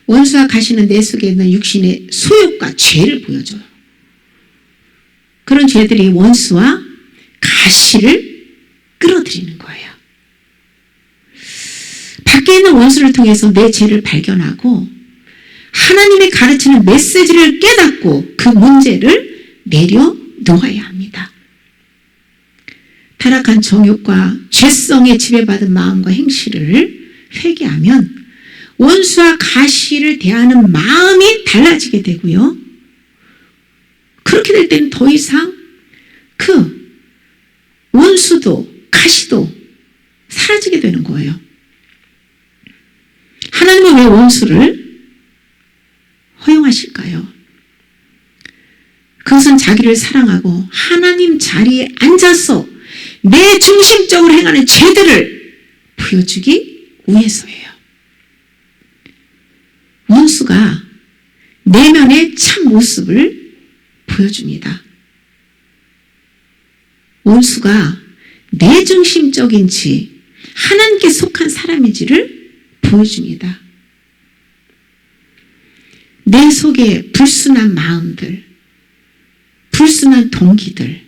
원수와 가시는 내 속에 있는 육신의 소욕과 죄를 보여줘요. 그런 죄들이 원수와 가시를 끌어들이는 거예요. 밖에 있는 원수를 통해서 내 죄를 발견하고 하나님이 가르치는 메시지를 깨닫고 그 문제를 내려놓아야 합니다. 타락한 정욕과 죄성에 지배받은 마음과 행실을 회개하면 원수와 가시를 대하는 마음이 달라지게 되고요. 그렇게 될 때는 더 이상 그 원수도 가시도 사라지게 되는 거예요. 하나님은 왜 원수를 허용하실까요? 그것은 자기를 사랑하고 하나님 자리에 앉아서 내 중심적으로 행하는 죄들을 보여주기 위해서예요. 원수가 내면의 참 모습을 보여줍니다. 원수가 내 중심적인지 하나님께 속한 사람인지를 보여줍니다. 내 속에 불순한 마음들, 불순한 동기들,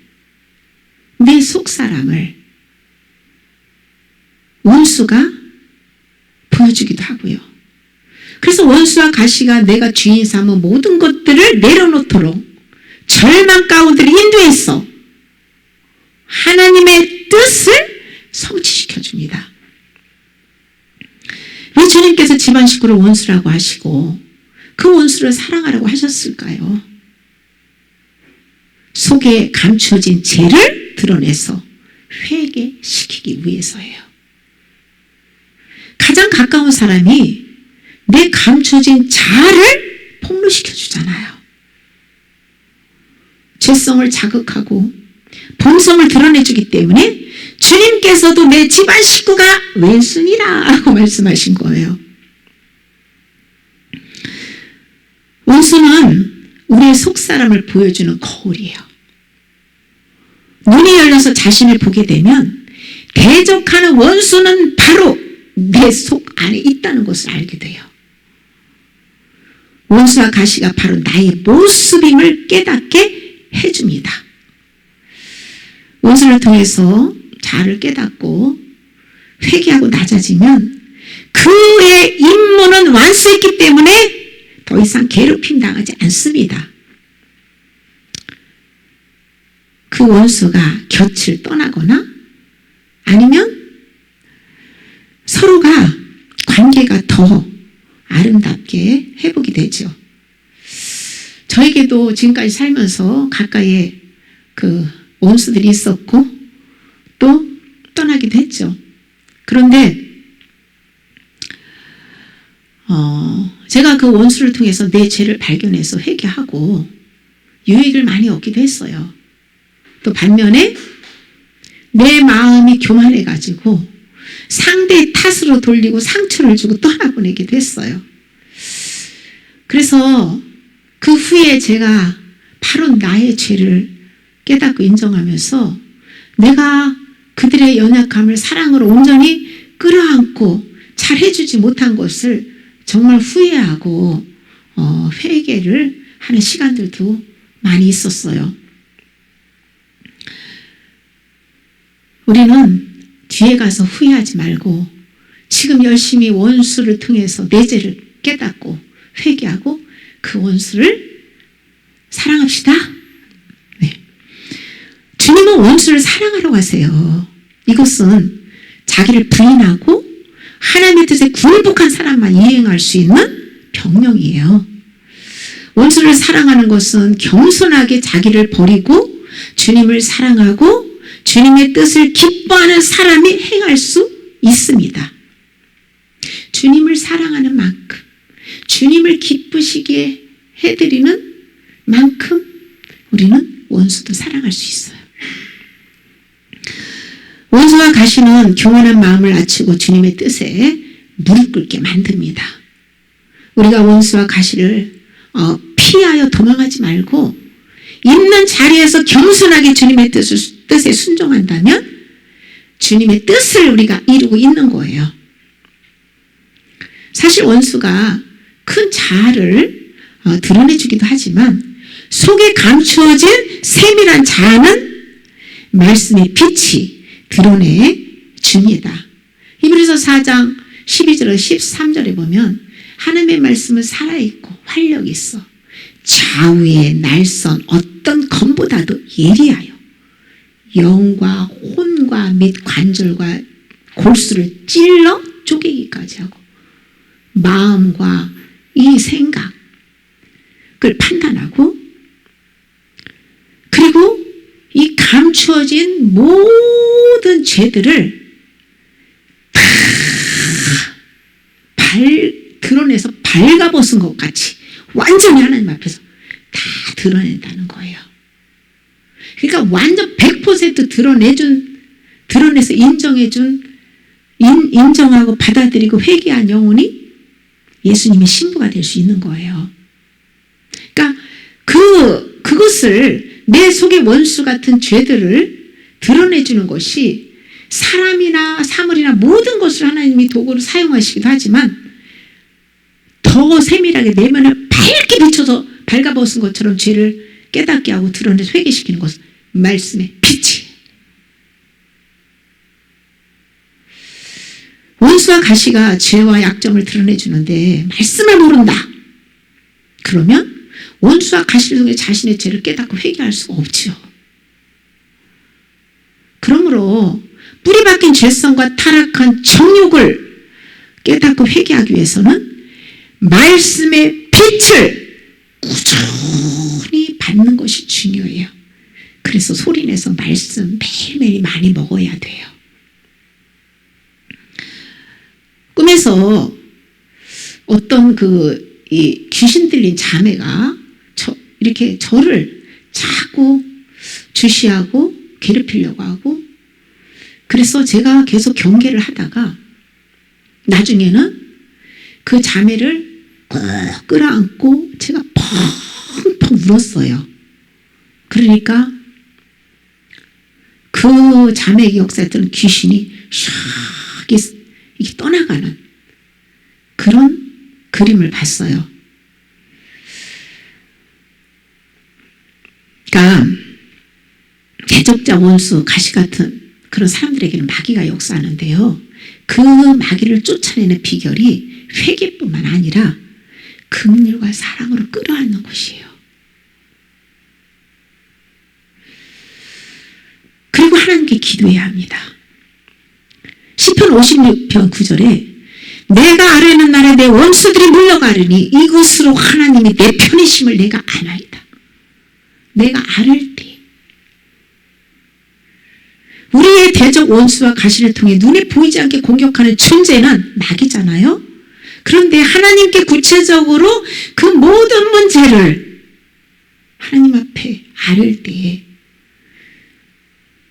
내 속사람을 원수가 보여주기도 하고요. 그래서 원수와 가시가 내가 주인 삼은 모든 것들을 내려놓도록 절망 가운데를 인도해서 하나님의 뜻을 성취시켜줍니다. 왜 주님께서 집안 식구를 원수라고 하시고 그 원수를 사랑하라고 하셨을까요? 속에 감추어진 죄를 드러내서 회개시키기 위해서예요. 가장 가까운 사람이 내 감추어진 자아를 폭로시켜 주잖아요. 죄성을 자극하고 본성을 드러내주기 때문에 주님께서도 내 집안 식구가 왼순이라 하고 말씀하신 거예요. 원수는 우리의 속사람을 보여주는 거울이에요. 눈이 열려서 자신을 보게 되면 대적하는 원수는 바로 내 속 안에 있다는 것을 알게 돼요. 원수와 가시가 바로 나의 모습임을 깨닫게 해줍니다. 원수를 통해서 자아를 깨닫고 회개하고 낮아지면 그의 임무는 완수했기 때문에 더 이상 괴롭힘 당하지 않습니다. 그 원수가 곁을 떠나거나 아니면 서로가 관계가 더 아름답게 회복이 되죠. 저에게도 지금까지 살면서 가까이에 그 원수들이 있었고 또 떠나기도 했죠. 그런데 제가 그 원수를 통해서 내 죄를 발견해서 회개하고 유익을 많이 얻기도 했어요. 또 반면에 내 마음이 교만해가지고 상대의 탓으로 돌리고 상처를 주고 떠나보내기도 했어요. 그래서 그 후에 제가 바로 나의 죄를 깨닫고 인정하면서 내가 그들의 연약함을 사랑으로 온전히 끌어안고 잘 해주지 못한 것을 정말 후회하고 회개를 하는 시간들도 많이 있었어요. 우리는 뒤에 가서 후회하지 말고 지금 열심히 원수를 통해서 내 죄를 깨닫고 회개하고 그 원수를 사랑합시다. 네. 주님은 원수를 사랑하라고 하세요. 이것은 자기를 부인하고 하나님의 뜻에 굴복한 사람만 이행할 수 있는 병명이에요. 원수를 사랑하는 것은 겸손하게 자기를 버리고 주님을 사랑하고 주님의 뜻을 기뻐하는 사람이 행할 수 있습니다. 주님을 사랑하는 만큼 주님을 기쁘시게 해드리는 만큼 우리는 원수도 사랑할 수 있어요. 원수와 가시는 교만한 마음을 낮추고 주님의 뜻에 무릎 꿇게 만듭니다. 우리가 원수와 가시를 피하여 도망하지 말고 있는 자리에서 겸손하게 주님의 뜻에 순종한다면 주님의 뜻을 우리가 이루고 있는 거예요. 사실 원수가 큰 자아를 드러내주기도 하지만 속에 감추어진 세밀한 자아는 말씀의 빛이 드러내줍니다. 히브리서 4장 12절 13절에 보면 하나님의 말씀은 살아있고 활력이 있어 좌우의 날선 어떤 검보다도 예리하여 영과 혼과 및 관절과 골수를 찔러 쪼개기까지 하고 마음과 이 생각을 판단하고 그리고 이 감추어진 모든 죄들을 다 드러내서 발가벗은 것 같이 완전히 하나님 앞에서 다 드러낸다는 거예요. 그러니까 완전 100% 드러내서 인정하고 받아들이고 회개한 영혼이 예수님의 신부가 될 수 있는 거예요. 그러니까 그것을 내 속의 원수 같은 죄들을 드러내주는 것이 사람이나 사물이나 모든 것을 하나님이 도구로 사용하시기도 하지만 더 세밀하게 내면을 밝게 비춰서 발가벗은 것처럼 죄를 깨닫게 하고 드러내서 회개시키는 것은 말씀의 빛이. 원수와 가시가 죄와 약점을 드러내주는데 말씀을 모른다. 그러면 원수와 가시를 통해 자신의 죄를 깨닫고 회개할 수가 없지요. 그러므로 뿌리 박힌 죄성과 타락한 정욕을 깨닫고 회개하기 위해서는 말씀의 빛을 꾸준히 받는 것이 중요해요. 그래서 소리내서 말씀 매일매일 많이 먹어야 돼요. 꿈에서 어떤 이 귀신 들린 자매가 이렇게 저를 자꾸 주시하고 괴롭히려고 하고 그래서 제가 계속 경계를 하다가 나중에는 그 자매를 꼭 끌어안고 제가 펑펑 울었어요. 그러니까 그 자매에게 역사했던 귀신이 샥 이렇게 떠나가는 그런 그림을 봤어요. 그러니까 대적자, 원수, 가시 같은 그런 사람들에게는 마귀가 역사하는데요. 그 마귀를 쫓아내는 비결이 회개뿐만 아니라 긍휼과 사랑으로 끌어안는 것이에요. 그리고 하나님께 기도해야 합니다. 시편 56편 9절에 내가 아뢰는 날에 내 원수들이 물러가려니 이것으로 하나님이 내 편이심을 내가 아나이다. 내가 아뢰을 때 우리의 대적 원수와 가시를 통해 눈에 보이지 않게 공격하는 존재는 마귀잖아요. 그런데 하나님께 구체적으로 그 모든 문제를 하나님 앞에 아뢰을 때에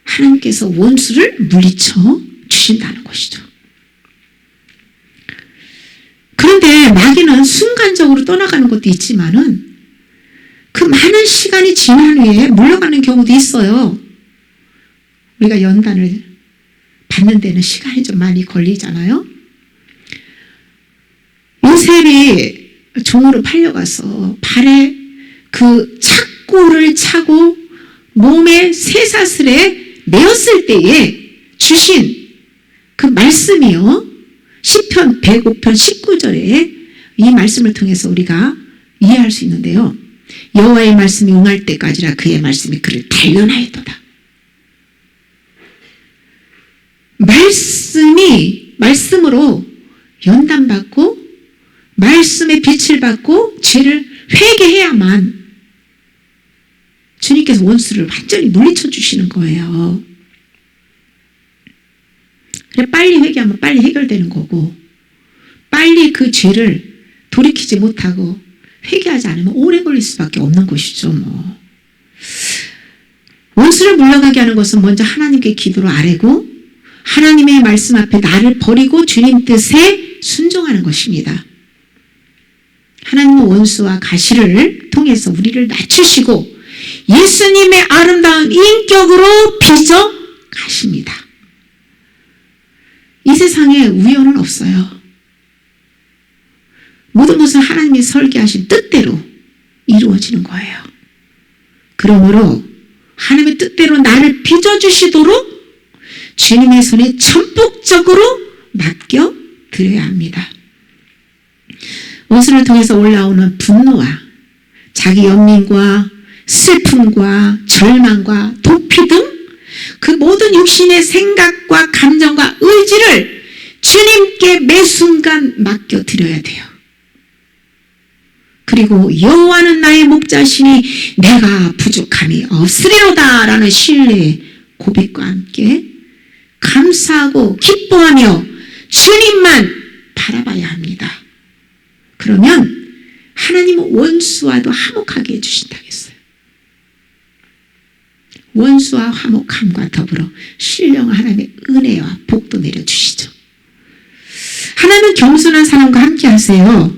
하나님께서 원수를 물리쳐 주신다는 것이죠. 그런데 마귀는 순간적으로 떠나가는 것도 있지만은 그 많은 시간이 지난 후에 물러가는 경우도 있어요. 우리가 연단을 받는 데는 시간이 좀 많이 걸리잖아요. 요셉이 종으로 팔려가서 발에 그 착고를 차고 몸에 쇠사슬에 매었을 때에 주신 그 말씀이요. 시편 105편 19절에 이 말씀을 통해서 우리가 이해할 수 있는데요. 여호와의 말씀이 응할 때까지라 그의 말씀이 그를 단련하였도다. 말씀으로 연단받고 말씀의 빛을 받고 죄를 회개해야만 주님께서 원수를 완전히 물리쳐 주시는 거예요. 그래 빨리 회개하면 빨리 해결되는 거고 빨리 그 죄를 돌이키지 못하고 회개하지 않으면 오래 걸릴 수밖에 없는 것이죠. 원수를 물러가게 하는 것은 먼저 하나님께 기도로 아뢰고 하나님의 말씀 앞에 나를 버리고 주님 뜻에 순종하는 것입니다. 하나님은 원수와 가시를 통해서 우리를 낮추시고 예수님의 아름다운 인격으로 빚어 가십니다. 이 세상에 우연은 없어요. 모든 것은 하나님이 설계하신 뜻대로 이루어지는 거예요. 그러므로 하나님의 뜻대로 나를 빚어주시도록 주님의 손에 전폭적으로 맡겨드려야 합니다. 원수를 통해서 올라오는 분노와 자기 연민과 슬픔과 절망과 도피 등 그 모든 육신의 생각과 감정과 의지를 주님께 매 순간 맡겨드려야 돼요. 그리고 여호와는 나의 목자시니 내가 부족함이 없으리로다 라는 신뢰의 고백과 함께 감사하고 기뻐하며 주님만 바라봐야 합니다. 그러면 하나님은 원수와도 화목하게 해주신다겠어요. 원수와 화목함과 더불어 신령한 하나님의 은혜와 복도 내려주시죠. 하나님은 겸손한 사람과 함께 하세요.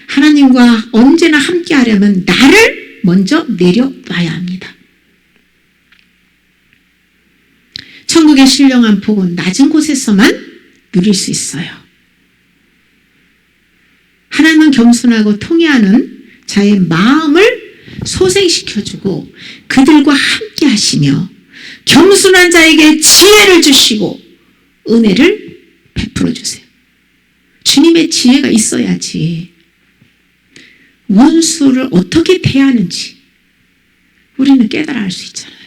하나님과 언제나 함께 하려면 나를 먼저 내려놔야 합니다. 천국의 신령한 복은 낮은 곳에서만 누릴 수 있어요. 하나님은 겸손하고 통회하는 자의 마음을 소생시켜주고 그들과 함께 하시며 겸손한 자에게 지혜를 주시고 은혜를 베풀어 주세요. 주님의 지혜가 있어야지 원수를 어떻게 대하는지 우리는 깨달아 알 수 있잖아요.